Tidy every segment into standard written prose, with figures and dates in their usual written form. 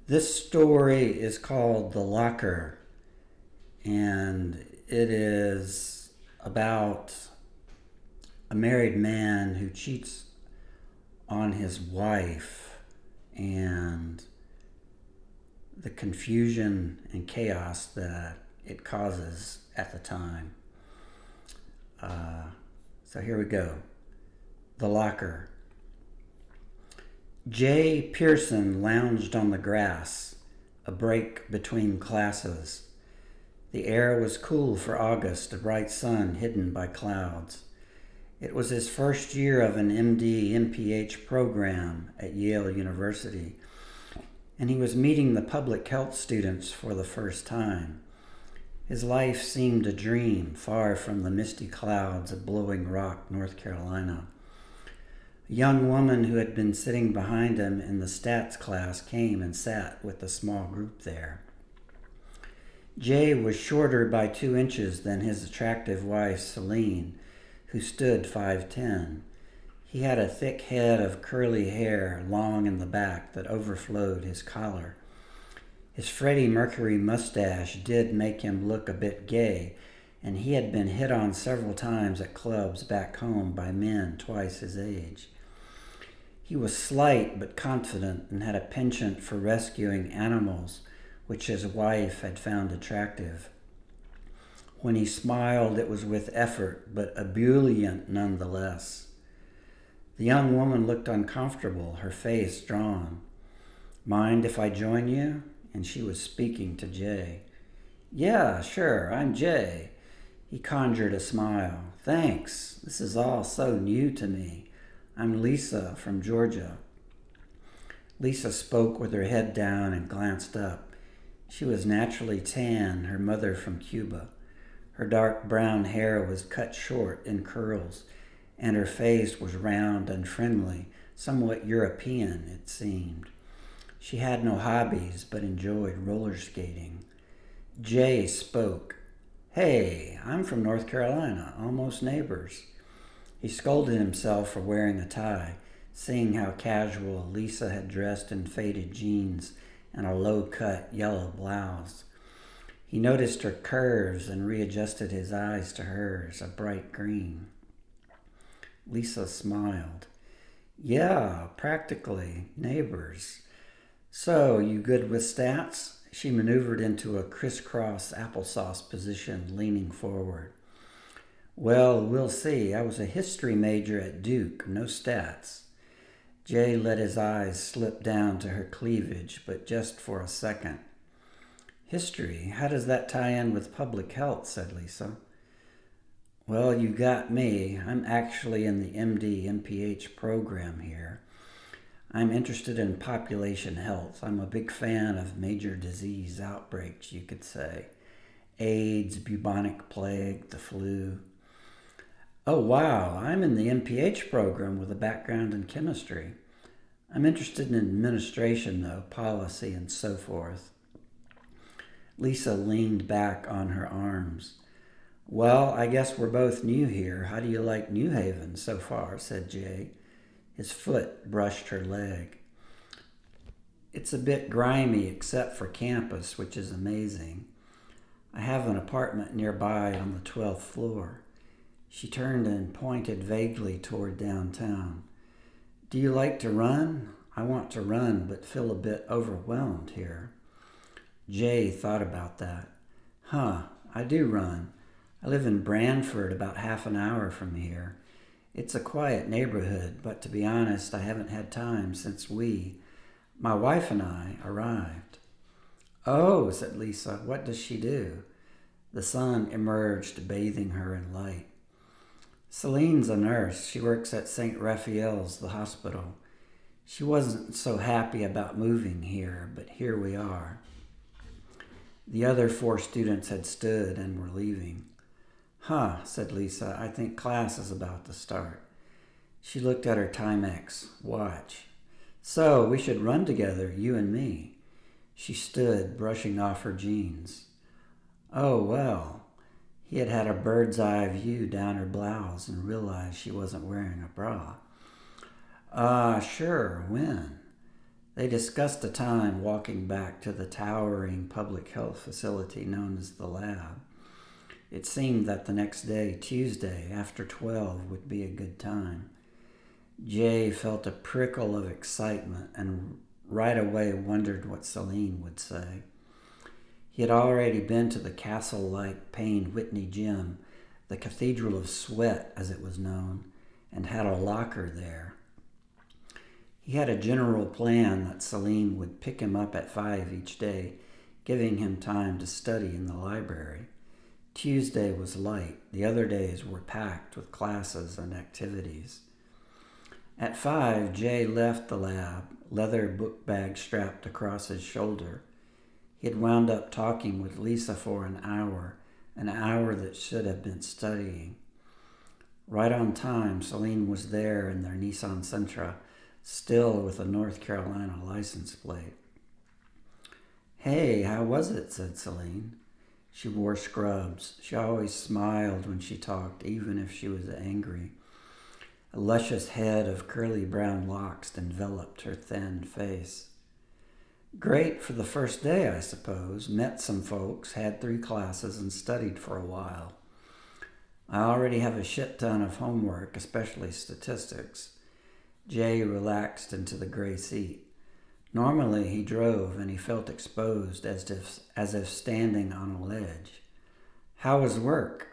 This story is called The Locker, and it is about a married man who cheats on his wife and the confusion and chaos that it causes at the time. So here we go. The Locker. Jay Pearson lounged on the grass, a break between classes. The air was cool for August, a bright sun hidden by clouds. It was his first year of an MD MPH program at Yale University, and he was meeting the public health students for the first time. His life seemed a dream, far from the misty clouds of Blowing Rock, North Carolina. A young woman who had been sitting behind him in the stats class came and sat with the small group there. Jay was shorter by 2 inches than his attractive wife, Celine, who stood 5'10". He had a thick head of curly hair, long in the back, that overflowed his collar. His Freddie Mercury mustache did make him look a bit gay, and he had been hit on several times at clubs back home by men twice his age. He was slight but confident and had a penchant for rescuing animals, which his wife had found attractive. When he smiled, it was with effort, but ebullient nonetheless. The young woman looked uncomfortable, her face drawn. "Mind if I join you?" And she was speaking to Jay. "Yeah, sure, I'm Jay." He conjured a smile. "Thanks. This is all so new to me. I'm Lisa from Georgia." Lisa spoke with her head down and glanced up. She was naturally tan, her mother from Cuba. Her dark brown hair was cut short in curls, and her face was round and friendly, somewhat European, it seemed. She had no hobbies, but enjoyed roller skating. Jay spoke. "Hey, I'm from North Carolina, almost neighbors." He scolded himself for wearing a tie, seeing how casual Lisa had dressed in faded jeans and a low-cut yellow blouse. He noticed her curves and readjusted his eyes to hers, a bright green. Lisa smiled. "Yeah, practically neighbors. So, you good with stats?" She maneuvered into a crisscross applesauce position, leaning forward. "Well, we'll see. I was a history major at Duke, no stats." Jay let his eyes slip down to her cleavage, but just for a second. "History? How does that tie in with public health?" said Lisa. "Well, you got me. I'm actually in the MD MPH program here. I'm interested in population health. I'm a big fan of major disease outbreaks, you could say. AIDS, bubonic plague, the flu." "Oh, wow. I'm in the MPH program with a background in chemistry. I'm interested in administration, though, policy and so forth." Lisa leaned back on her arms. "Well, I guess we're both new here. How do you like New Haven so far?" said Jay. His foot brushed her leg. "It's a bit grimy except for campus, which is amazing. I have an apartment nearby on the 12th floor. She turned and pointed vaguely toward downtown. "Do you like to run? I want to run, but feel a bit overwhelmed here." Jay thought about that. I do run. I live in Branford, about half an hour from here. It's a quiet neighborhood, but to be honest, I haven't had time since my wife and I, arrived." "Oh," said Lisa, "what does she do?" The sun emerged, bathing her in light. "Celine's a nurse. She works at St. Raphael's, the hospital. She wasn't so happy about moving here, but here we are." The other 4 students had stood and were leaving. Said Lisa, "I think class is about to start." She looked at her Timex watch. "So, we should run together, you and me." She stood, brushing off her jeans. "Oh, well." He had had a bird's eye view down her blouse and realized she wasn't wearing a bra. Sure, when?" They discussed a time walking back to the towering public health facility known as the lab. It seemed that the next day, Tuesday, after 12, would be a good time. Jay felt a prickle of excitement and right away wondered what Celine would say. He had already been to the castle-like Payne Whitney gym, the Cathedral of Sweat as it was known, and had a locker there. He had a general plan that Celine would pick him up at 5 each day, giving him time to study in the library. Tuesday was light. The other days were packed with classes and activities. At 5, Jay left the lab, leather book bag strapped across his shoulder. He had wound up talking with Lisa for an hour that should have been studying. Right on time, Celine was there in their Nissan Sentra, still with a North Carolina license plate. "Hey, how was it?" said Celine. She wore scrubs. She always smiled when she talked, even if she was angry. A luscious head of curly brown locks enveloped her thin face. "Great for the first day, I suppose. Met some folks, had 3 classes, and studied for a while. I already have a shit ton of homework, especially statistics." Jay relaxed into the gray seat. Normally he drove and he felt exposed as if standing on a ledge. "How was work?"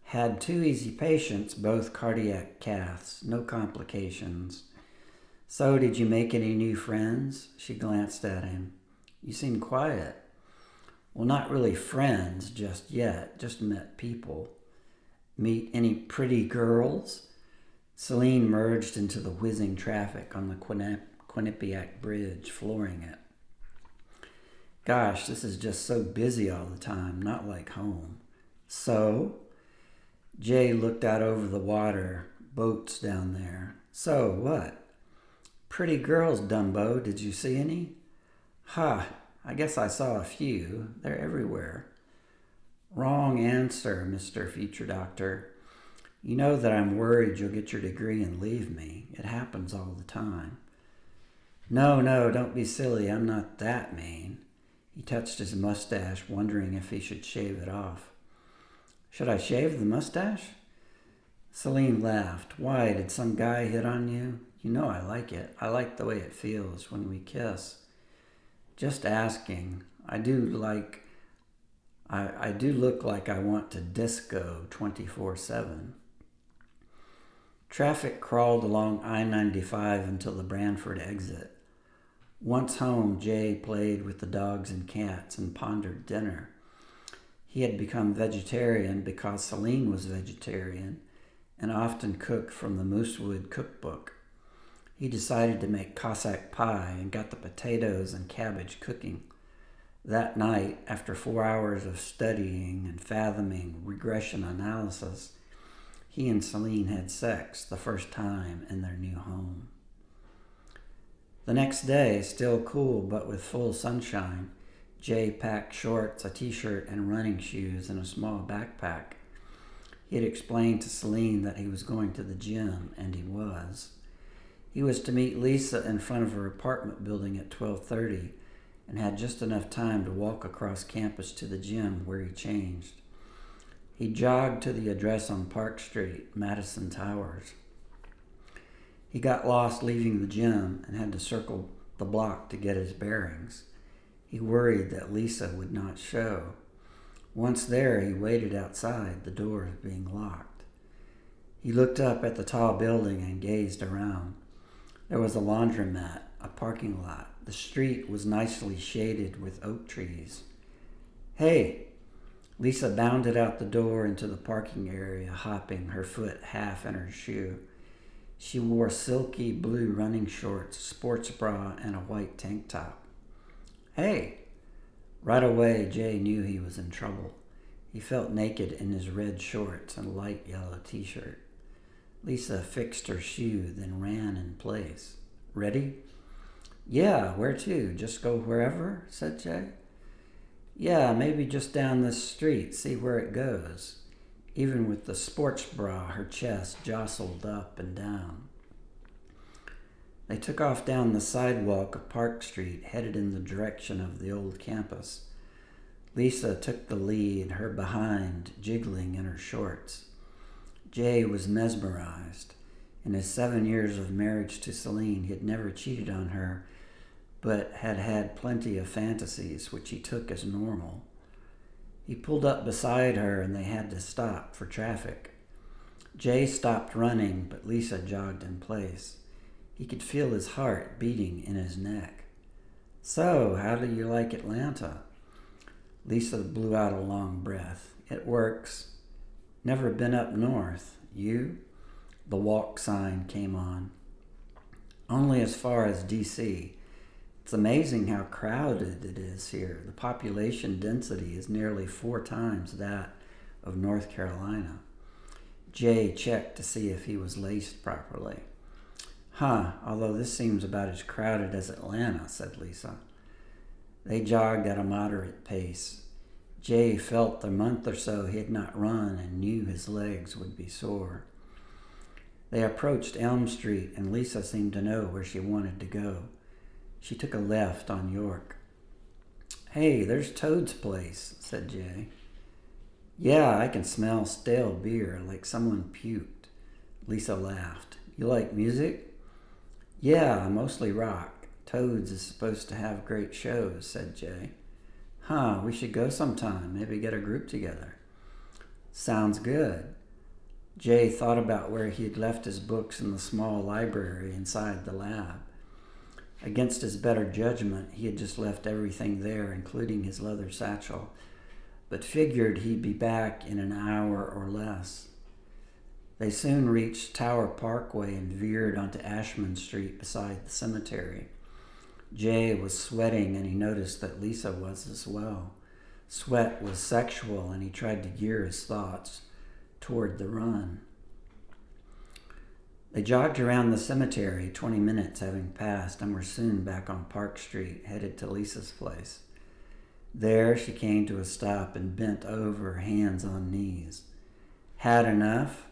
"Had 2 easy patients, both cardiac caths, no complications." "So did you make any new friends?" She glanced at him. "You seem quiet." "Well, not really friends just yet, just met people." "Meet any pretty girls?" Celine merged into the whizzing traffic on the Quinnipiac Bridge, flooring it. "Gosh, this is just so busy all the time, not like home." "So?" Jay looked out over the water, boats down there. "So, what?" "Pretty girls, Dumbo. Did you see any?" "Ha, I guess I saw a few. They're everywhere." "Wrong answer, Mr. Future Doctor. You know that I'm worried you'll get your degree and leave me. It happens all the time." No, don't be silly. I'm not that mean." He touched his mustache, wondering if he should shave it off. "Should I shave the mustache?" Celine laughed. "Why, did some guy hit on you? You know I like it. I like the way it feels when we kiss." "Just asking. I do look like I want to disco 24/7. Traffic crawled along I-95 until the Branford exit. Once home, Jay played with the dogs and cats and pondered dinner. He had become vegetarian because Celine was vegetarian and often cooked from the Moosewood cookbook. He decided to make Cossack pie and got the potatoes and cabbage cooking. That night, after 4 hours of studying and fathoming regression analysis, he and Celine had sex, the first time in their new home. The next day, still cool but with full sunshine, Jay packed shorts, a t-shirt, and running shoes in a small backpack. He had explained to Celine that he was going to the gym, and he was. He was to meet Lisa in front of her apartment building at 12:30 and had just enough time to walk across campus to the gym where he changed. He jogged to the address on Park Street, Madison Towers. He got lost leaving the gym and had to circle the block to get his bearings. He worried that Lisa would not show. Once there, he waited outside, the doors being locked. He looked up at the tall building and gazed around. There was a laundromat, a parking lot. The street was nicely shaded with oak trees. "Hey!" Lisa bounded out the door into the parking area, hopping, her foot half in her shoe. She wore silky blue running shorts, sports bra, and a white tank top. "Hey!" Right away, Jay knew he was in trouble. He felt naked in his red shorts and light yellow t-shirt. Lisa fixed her shoe, then ran in place. "Ready?" "Yeah, where to? Just go wherever?" said Jay. "Yeah, maybe just down this street, see where it goes." Even with the sports bra, her chest jostled up and down. They took off down the sidewalk of Park Street, headed in the direction of the old campus. Lisa took the lead, her behind jiggling in her shorts. Jay was mesmerized. In his 7 years of marriage to Celine, he had never cheated on her, but had had plenty of fantasies, which he took as normal. He pulled up beside her and they had to stop for traffic. Jay stopped running, but Lisa jogged in place. He could feel his heart beating in his neck. "So, how do you like Atlanta?" Lisa blew out a long breath. "It works. Never been up north. You?" The walk sign came on. "Only as far as D.C. It's amazing how crowded it is here. The population density is nearly 4 times that of North Carolina." Jay checked to see if he was laced properly. Although this seems about as crowded as Atlanta," said Lisa. They jogged at a moderate pace. Jay felt the month or so he had not run and knew his legs would be sore. They approached Elm Street, and Lisa seemed to know where she wanted to go. She took a left on York. "Hey, there's Toad's place," said Jay. "Yeah, I can smell stale beer, like someone puked." Lisa laughed. "You like music?" "Yeah, mostly rock. Toad's is supposed to have great shows," said Jay. We should go sometime, maybe get a group together." "Sounds good." Jay thought about where he had left his books in the small library inside the lab. Against his better judgment, he had just left everything there, including his leather satchel, but figured he'd be back in an hour or less. They soon reached Tower Parkway and veered onto Ashman Street beside the cemetery. Jay was sweating, and he noticed that Lisa was as well. Sweat was sexual, and he tried to gear his thoughts toward the run. They jogged around the cemetery, 20 minutes having passed, and were soon back on Park Street, headed to Lisa's place. There she came to a stop and bent over, hands on knees. "Had enough?"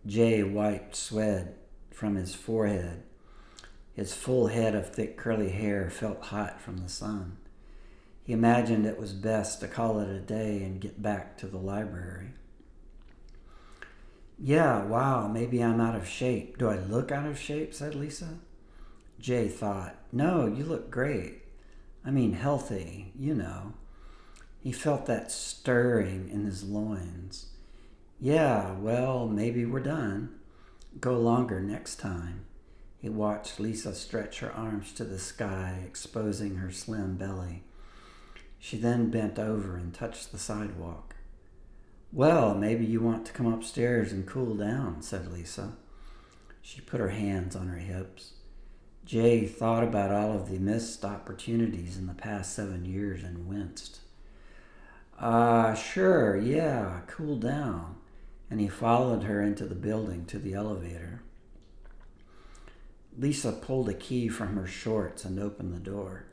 Jay wiped sweat from his forehead. His full head of thick curly hair felt hot from the sun. He imagined it was best to call it a day and get back to the library. "Yeah, wow, maybe I'm out of shape. Do I look out of shape?" said Lisa. Jay thought, "No, you look great. I mean healthy, you know." He felt that stirring in his loins. "Yeah, well, maybe we're done. Go longer next time." He watched Lisa stretch her arms to the sky, exposing her slim belly. She then bent over and touched the sidewalk. "Well, maybe you want to come upstairs and cool down," said Lisa. She put her hands on her hips. Jay thought about all of the missed opportunities in the past 7 years and winced. Sure, yeah, cool down." And he followed her into the building to the elevator. Lisa pulled a key from her shorts and opened the door.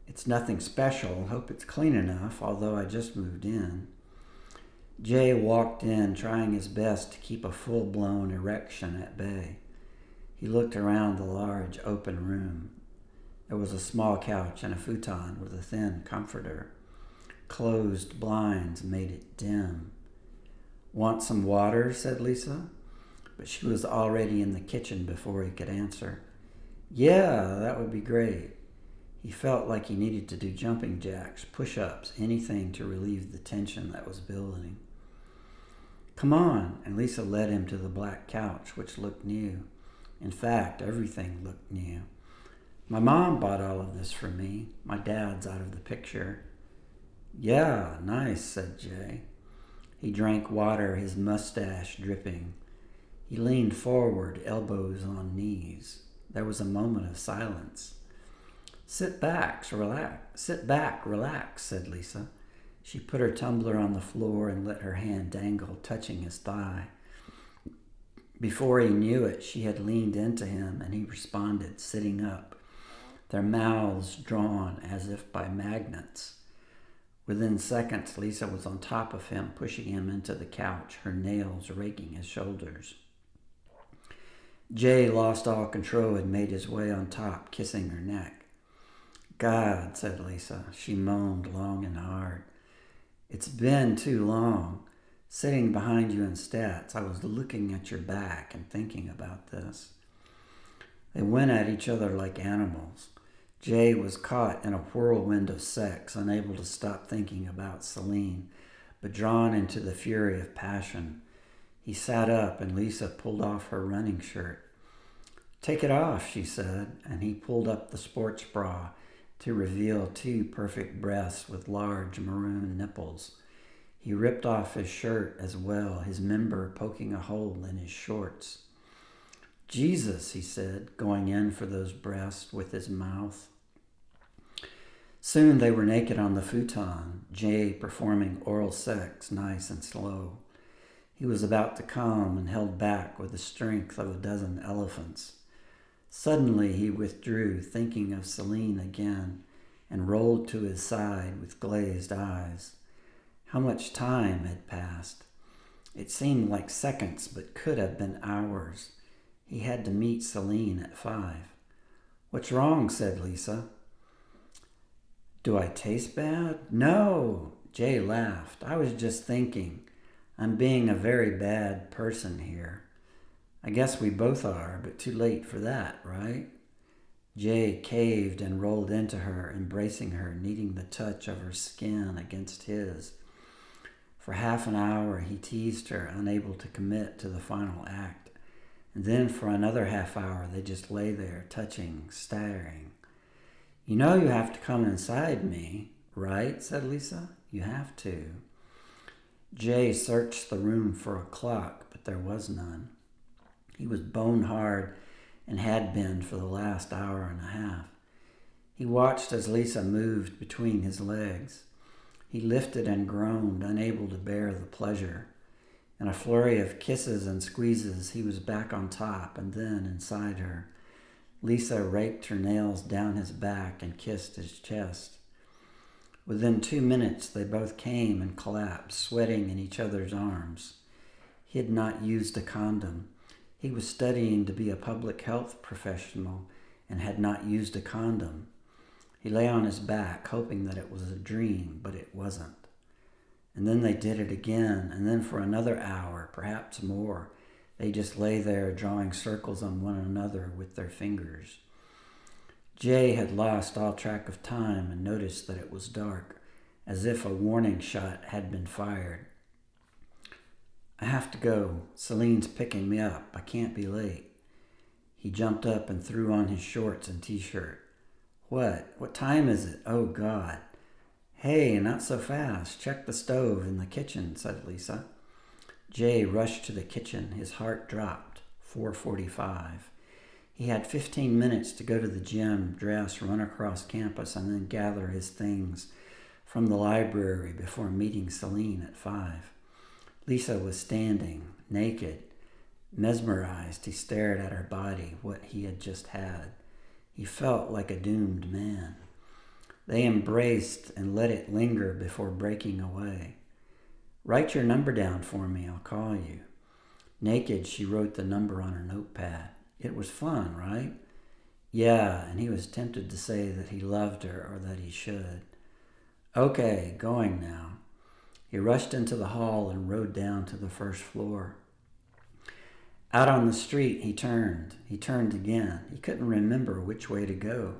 "It's nothing special. Hope it's clean enough, although I just moved in." Jay walked in, trying his best to keep a full-blown erection at bay. He looked around the large open room. There was a small couch and a futon with a thin comforter. Closed blinds made it dim. "Want some water?" said Lisa. But she was already in the kitchen before he could answer. "Yeah, that would be great." He felt like he needed to do jumping jacks, push-ups, anything to relieve the tension that was building. "Come on," and Lisa led him to the black couch, which looked new. In fact, everything looked new. "My mom bought all of this for me. My dad's out of the picture." "Yeah, nice," said Jay. He drank water, his mustache dripping. He leaned forward, elbows on knees. There was a moment of silence. Sit back, relax, said Lisa. She put her tumbler on the floor and let her hand dangle, touching his thigh. Before he knew it, she had leaned into him, and he responded, sitting up, their mouths drawn as if by magnets. Within seconds, Lisa was on top of him, pushing him into the couch, her nails raking his shoulders. Jay lost all control and made his way on top, kissing her neck. God, said Lisa. She moaned long and hard. It's been too long. Sitting behind you in stats, I was looking at your back and thinking about this. They went at each other like animals. Jay was caught in a whirlwind of sex, unable to stop thinking about Celine, but drawn into the fury of passion. He sat up and Lisa pulled off her running shirt. Take it off, she said, and he pulled up the sports bra to reveal two perfect breasts with large maroon nipples. He ripped off his shirt as well, his member poking a hole in his shorts. Jesus, he said, going in for those breasts with his mouth. Soon they were naked on the futon, Jay performing oral sex nice and slow. He was about to come and held back with the strength of a dozen elephants. Suddenly he withdrew, thinking of Celine again, and rolled to his side with glazed eyes. How much time had passed? It seemed like seconds, but could have been hours. He had to meet Celine at 5. What's wrong? Said Lisa. Do I taste bad? No, Jay laughed. I was just thinking. I'm being a very bad person here. I guess we both are, but too late for that, right? Jay caved and rolled into her, embracing her, needing the touch of her skin against his. For half an hour he teased her, unable to commit to the final act. And then for another half hour they just lay there, touching, staring. You know you have to come inside me, right? Said Lisa. You have to. Jay searched the room for a clock, but there was none. He was bone hard and had been for the last hour and a half. He watched as Lisa moved between his legs. He lifted and groaned, unable to bear the pleasure. In a flurry of kisses and squeezes, he was back on top and then inside her. Lisa raked her nails down his back and kissed his chest. Within 2 minutes, they both came and collapsed, sweating in each other's arms. He had not used a condom. He was studying to be a public health professional and had not used a condom. He lay on his back, hoping that it was a dream, but it wasn't. And then they did it again, and then for another hour, perhaps more, they just lay there drawing circles on one another with their fingers. Jay had lost all track of time and noticed that it was dark, as if a warning shot had been fired. I have to go. Celine's picking me up. I can't be late. He jumped up and threw on his shorts and t-shirt. What? What time is it? Oh, God. Hey, not so fast. Check the stove in the kitchen, said Lisa. Jay rushed to the kitchen. His heart dropped. 4:45. He had 15 minutes to go to the gym, dress, run across campus, and then gather his things from the library before meeting Celine at 5. Lisa was standing, naked. Mesmerized, he stared at her body, what he had just had. He felt like a doomed man. They embraced and let it linger before breaking away. Write your number down for me, I'll call you. Naked, she wrote the number on her notepad. It was fun, right? Yeah, and he was tempted to say that he loved her or that he should. Okay, going now. He rushed into the hall and rode down to the first floor. Out on the street, he turned. He turned again. He couldn't remember which way to go.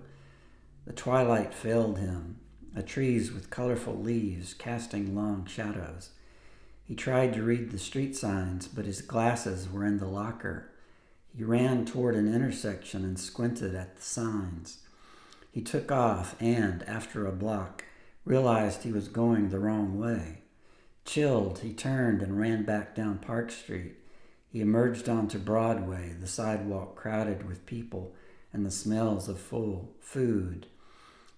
The twilight failed him, the trees with colorful leaves casting long shadows. He tried to read the street signs, but his glasses were in the locker. He ran toward an intersection and squinted at the signs. He took off and, after a block, realized he was going the wrong way. Chilled, he turned and ran back down Park Street. He emerged onto Broadway, the sidewalk crowded with people and the smells of full food.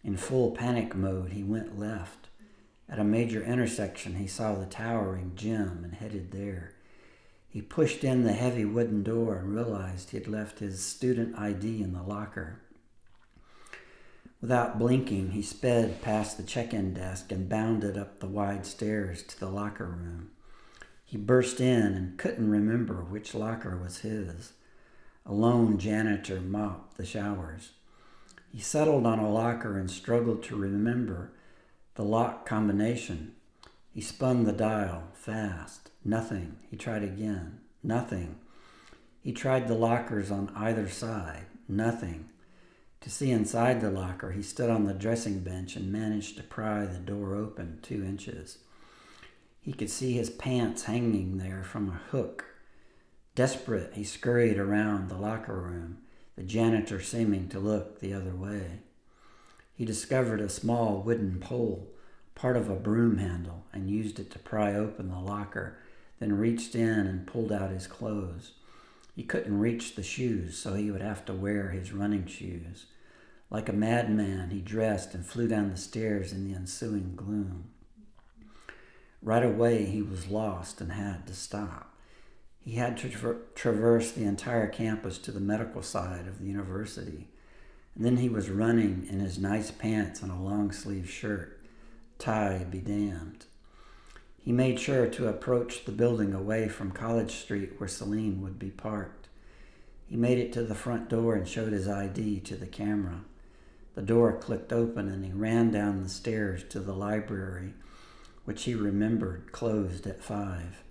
In full panic mode, he went left. At a major intersection, he saw the towering gym and headed there. He pushed in the heavy wooden door and realized he had left his student ID in the locker. Without blinking, he sped past the check-in desk and bounded up the wide stairs to the locker room. He burst in and couldn't remember which locker was his. A lone janitor mopped the showers. He settled on a locker and struggled to remember the lock combination. He spun the dial fast. Nothing. He tried again. Nothing. He tried the lockers on either side. Nothing. To see inside the locker, he stood on the dressing bench and managed to pry the door open 2 inches. He could see his pants hanging there from a hook. Desperate, he scurried around the locker room, the janitor seeming to look the other way. He discovered a small wooden pole, part of a broom handle, and used it to pry open the locker, then reached in and pulled out his clothes. He couldn't reach the shoes, so he would have to wear his running shoes. Like a madman, he dressed and flew down the stairs in the ensuing gloom. Right away, he was lost and had to stop. He had to traverse the entire campus to the medical side of the university. And then he was running in his nice pants and a long-sleeve shirt. Tie be damned. He made sure to approach the building away from College Street where Celine would be parked. He made it to the front door and showed his ID to the camera. The door clicked open and he ran down the stairs to the library, which he remembered closed at 5.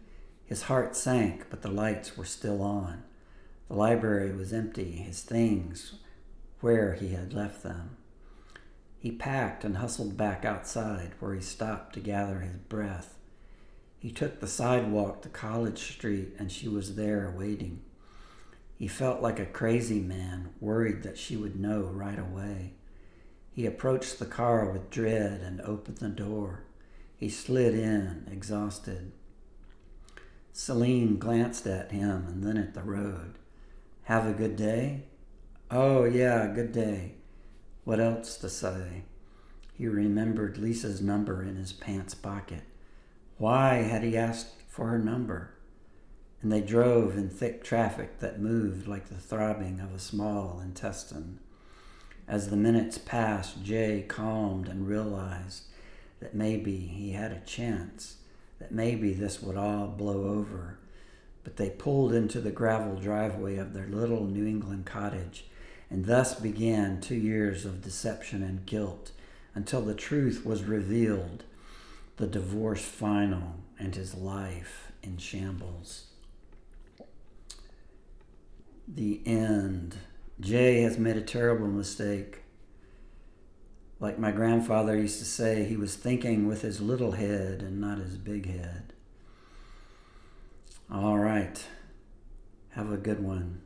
His heart sank, but the lights were still on. The library was empty, his things where he had left them. He packed and hustled back outside, where he stopped to gather his breath. He took the sidewalk to College Street, and she was there waiting. He felt like a crazy man, worried that she would know right away. He approached the car with dread and opened the door. He slid in, exhausted. Celine glanced at him and then at the road. Have a good day? Oh, yeah, good day. What else to say? He remembered Lisa's number in his pants pocket. Why had he asked for her number? And they drove in thick traffic that moved like the throbbing of a small intestine. As the minutes passed, Jay calmed and realized that maybe he had a chance, that maybe this would all blow over. But they pulled into the gravel driveway of their little New England cottage, and thus began 2 years of deception and guilt until the truth was revealed, the divorce final, and his life in shambles. The end. Jay has made a terrible mistake. Like my grandfather used to say, he was thinking with his little head and not his big head. All right. Have a good one.